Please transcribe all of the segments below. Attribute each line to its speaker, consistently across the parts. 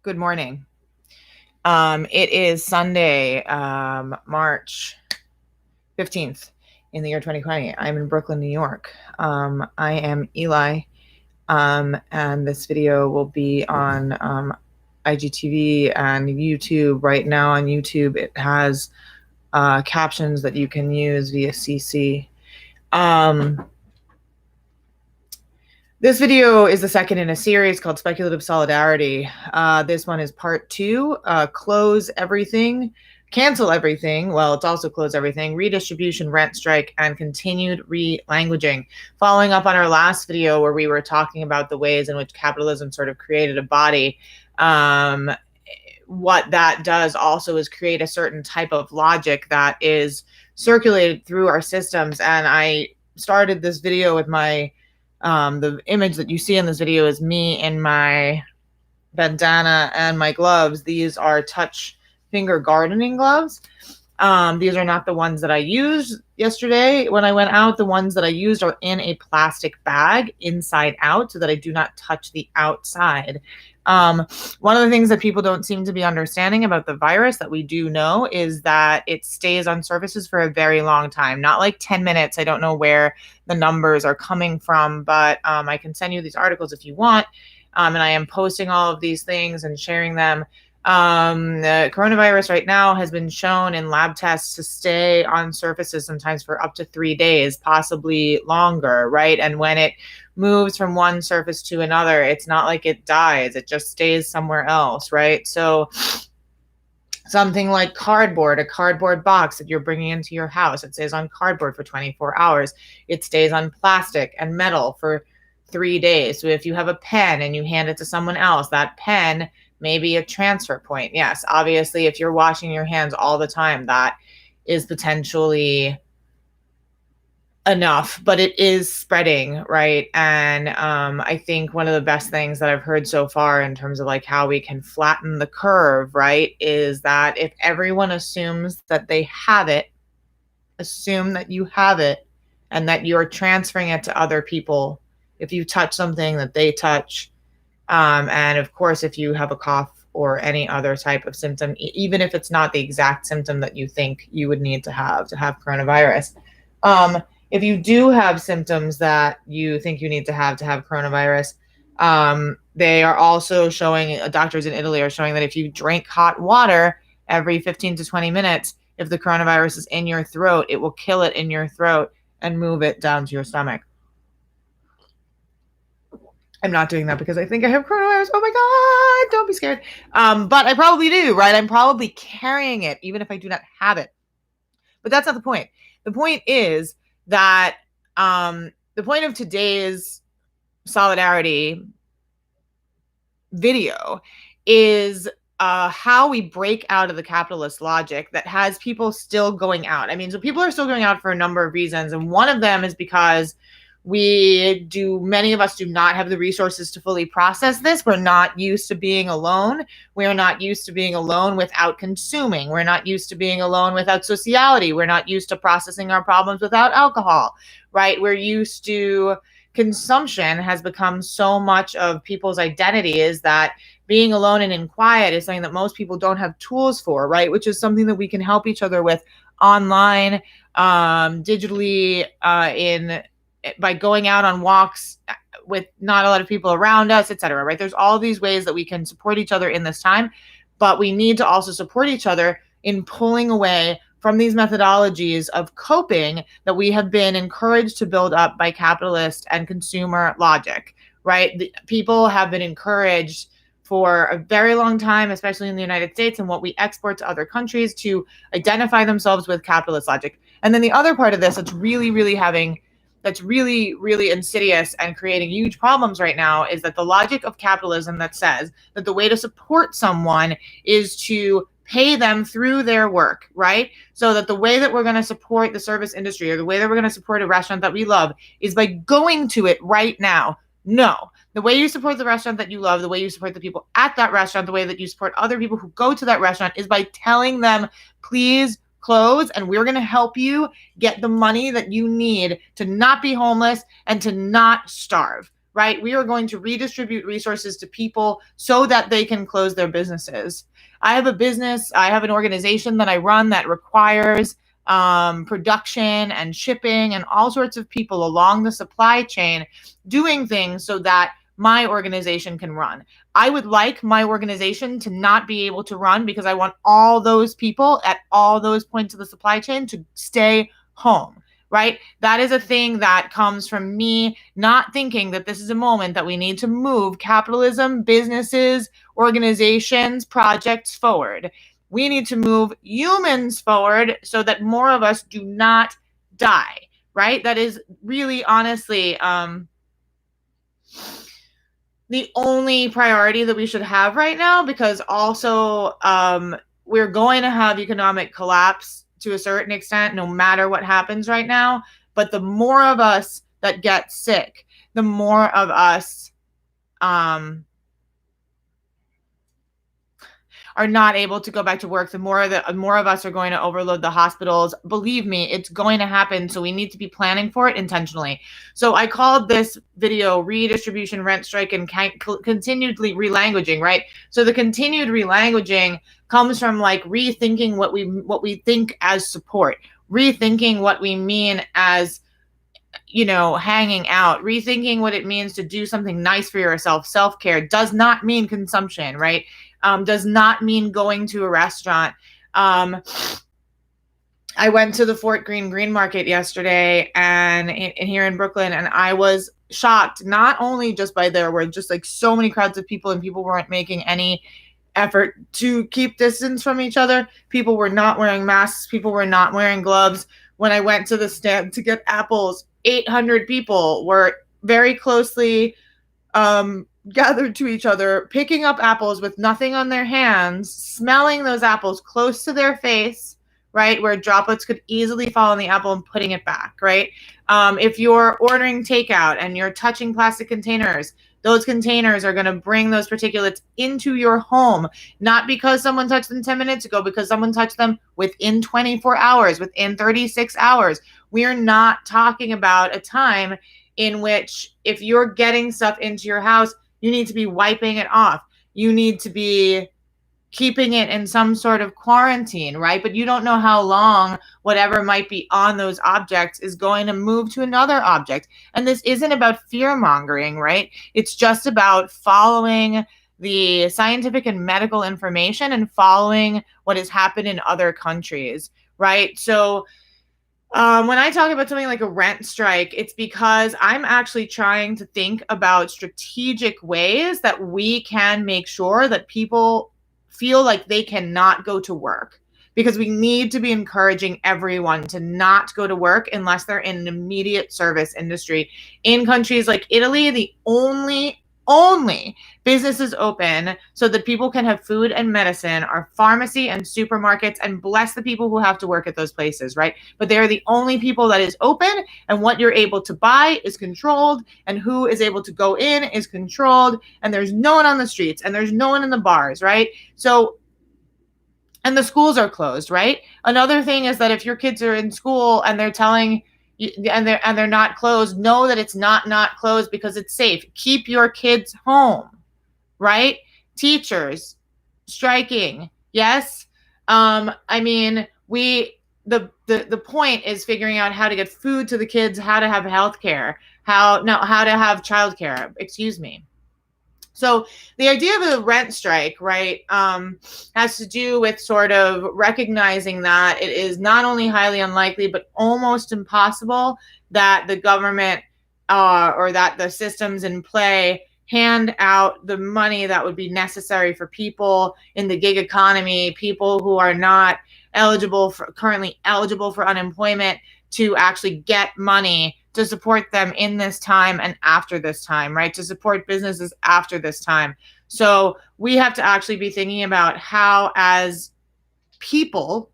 Speaker 1: Good morning. It is Sunday, March 15th in the year 2020. I'm in Brooklyn, New York. I am Eli, and this video will be on IGTV and YouTube. Right now on YouTube, it has captions that you can use via CC. This video is the second in a series called Speculative Solidarity. This one is part 2, close everything, cancel everything. Well, it's also close everything, redistribution, rent strike, and continued re-languaging. Following up on our last video where we were talking about the ways in which capitalism sort of created a body, what that does also is create a certain type of logic that is circulated through our systems. And I started this video with the image that you see in this video is me in my bandana and my gloves. These are touch finger gardening gloves. These are not the ones that I used yesterday when I went out. The ones that I used are in a plastic bag inside out so that I do not touch the outside. One of the things that people don't seem to be understanding about the virus that we do know is that it stays on surfaces for a very long time, not like 10 minutes. I don't know where the numbers are coming from, but I can send you these articles if you want. And I am posting all of these things and sharing them. The coronavirus right now has been shown in lab tests to stay on surfaces sometimes for up to 3 days, possibly longer, right? And when it moves from one surface to another, it's not like it dies, it just stays somewhere else, right? So something like cardboard, a cardboard box that you're bringing into your house, it stays on cardboard for 24 hours. It stays on plastic and metal for 3 days. So if you have a pen and you hand it to someone else, that pen may be a transfer point. Yes, obviously, if you're washing your hands all the time, that is potentially enough, but it is spreading, right? And I think one of the best things that I've heard so far in terms of like how we can flatten the curve, right, is that if everyone assumes that they have it, assume that you have it and that you're transferring it to other people. If you touch something that they touch, and of course, if you have a cough or any other type of symptom, even if it's not the exact symptom that you think you would need to have coronavirus, if you do have symptoms that you think you need to have coronavirus, they are also showing, doctors in Italy are showing that if you drink hot water every 15 to 20 minutes, if the coronavirus is in your throat, it will kill it in your throat and move it down to your stomach. I'm not doing that because I think I have coronavirus. Oh my God, don't be scared. But I probably do, right? I'm probably carrying it, even if I do not have it. But that's not the point. The point is that the point of today's solidarity video is how we break out of the capitalist logic that has people still going out. I mean, so people are still going out for a number of reasons. And one of them is because many of us do not have the resources to fully process this. We're not used to being alone. We're not used to being alone without consuming. We're not used to being alone without sociality. We're not used to processing our problems without alcohol, right? We're used to consumption has become so much of people's identity, is that being alone and in quiet is something that most people don't have tools for, right? Which is something that we can help each other with online, digitally, by going out on walks with not a lot of people around us, etc., right? There's all these ways that we can support each other in this time, but we need to also support each other in pulling away from these methodologies of coping that we have been encouraged to build up by capitalist and consumer logic, right? People have been encouraged for a very long time, especially in the United States and what we export to other countries, to identify themselves with capitalist logic. And then the other part of this that's really insidious and creating huge problems right now is that the logic of capitalism that says that the way to support someone is to pay them through their work, right? So that the way that we're going to support the service industry, or the way that we're going to support a restaurant that we love, is by going to it right now. No. The way you support the restaurant that you love, the way you support the people at that restaurant, the way that you support other people who go to that restaurant, is by telling them, please close, and we're going to help you get the money that you need to not be homeless and to not starve, right? We are going to redistribute resources to people so that they can close their businesses. I have a business, I have an organization that I run that requires production and shipping and all sorts of people along the supply chain doing things so that my organization can run. I would like my organization to not be able to run because I want all those people at all those points of the supply chain to stay home, right? That is a thing that comes from me not thinking that this is a moment that we need to move capitalism, businesses, organizations, projects forward. We need to move humans forward so that more of us do not die, right? That is really honestly the only priority that we should have right now, because also we're going to have economic collapse to a certain extent no matter what happens right now. But the more of us that get sick, the more of us are not able to go back to work, the more of us are going to overload the hospitals. Believe me, it's going to happen. So we need to be planning for it intentionally. So I called this video Redistribution, Rent Strike, and Continually Relanguaging, right? So the continued relanguaging comes from like rethinking what we think as support, rethinking what we mean as, you know, hanging out, rethinking what it means to do something nice for yourself. Self-care does not mean consumption, right? Does not mean going to a restaurant. I went to the Fort Greene Green Market yesterday and here in Brooklyn, and I was shocked, not only just by there were just like so many crowds of people and people weren't making any effort to keep distance from each other. People were not wearing masks. People were not wearing gloves. When I went to the stand to get apples, 800 people were very closely gathered to each other, picking up apples with nothing on their hands, smelling those apples close to their face, right, where droplets could easily fall on the apple, and putting it back, right? If you're ordering takeout and you're touching plastic containers, those containers are going to bring those particulates into your home, not because someone touched them 10 minutes ago, because someone touched them within 24 hours, within 36 hours. We are not talking about a time in which if you're getting stuff into your house, you need to be wiping it off. You need to be keeping it in some sort of quarantine, right? But you don't know how long whatever might be on those objects is going to move to another object. And this isn't about fear mongering, right? It's just about following the scientific and medical information and following what has happened in other countries, right? So when I talk about something like a rent strike, it's because I'm actually trying to think about strategic ways that we can make sure that people feel like they cannot go to work, because we need to be encouraging everyone to not go to work unless they're in an immediate service industry. In countries like Italy, the only businesses open so that people can have food and medicine are pharmacy and supermarkets, and bless the people who have to work at those places, right? But they're the only people that is open, and what you're able to buy is controlled, and who is able to go in is controlled, and there's no one on the streets, and there's no one in the bars, right? So, and the schools are closed, right? Another thing is that if your kids are in school and they're telling and they're not closed, know that it's not closed because it's safe. Keep your kids home, right? Teachers striking, yes. I mean, the point is figuring out how to get food to the kids, how to have health care, how to have childcare. Excuse me. So the idea of a rent strike, right, has to do with sort of recognizing that it is not only highly unlikely, but almost impossible that the government or that the systems in play hand out the money that would be necessary for people in the gig economy, people who are not currently eligible for unemployment, to actually get money to support them in this time and after this time, right? To support businesses after this time. So we have to actually be thinking about how, as people,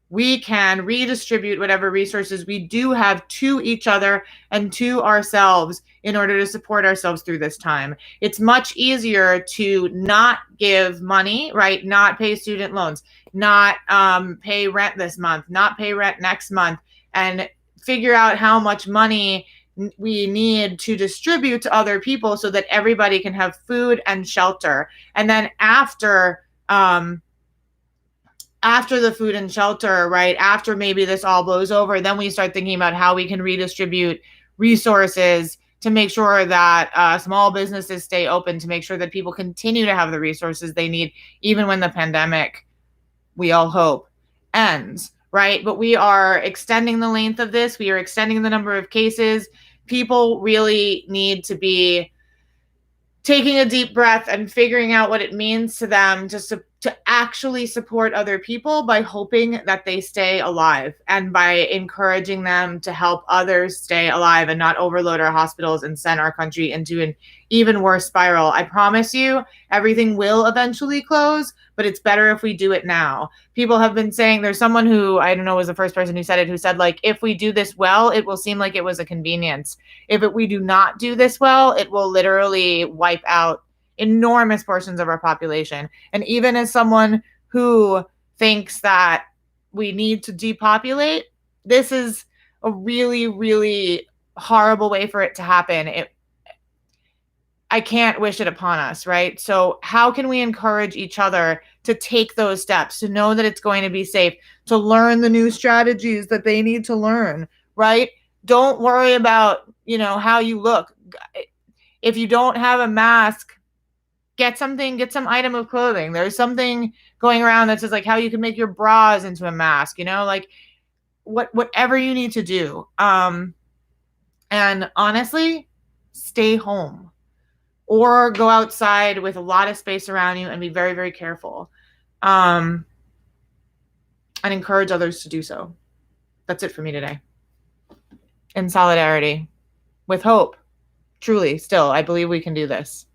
Speaker 1: we can redistribute whatever resources we do have to each other and to ourselves in order to support ourselves through this time. It's much easier to not give money, right? Not pay student loans, not pay rent this month, not pay rent next month, and figure out how much money we need to distribute to other people so that everybody can have food and shelter. And then after the food and shelter, right, after maybe this all blows over, then we start thinking about how we can redistribute resources to make sure that small businesses stay open, to make sure that people continue to have the resources they need, even when the pandemic, we all hope, ends, right? But we are extending the length of this. We are extending the number of cases. People really need to be taking a deep breath and figuring out what it means to them to actually support other people by hoping that they stay alive, and by encouraging them to help others stay alive and not overload our hospitals and send our country into an even worse spiral. I promise you, everything will eventually close, but it's better if we do it now. People have been saying, there's someone who, I don't know, was the first person who said it, who said, like, if we do this well, it will seem like it was a convenience. If we do not do this well, it will literally wipe out enormous portions of our population. And even as someone who thinks that we need to depopulate, this is a really, really horrible way for it to happen. I can't wish it upon us, right? So how can we encourage each other to take those steps, to know that it's going to be safe, to learn the new strategies that they need to learn, right? Don't worry about, how you look. If you don't have a mask, get some item of clothing. There's something going around that says, like, how you can make your bras into a mask, like whatever you need to do. And honestly, stay home or go outside with a lot of space around you and be very, very careful. And encourage others to do so. That's it for me today. In solidarity, with hope. Truly, still, I believe we can do this.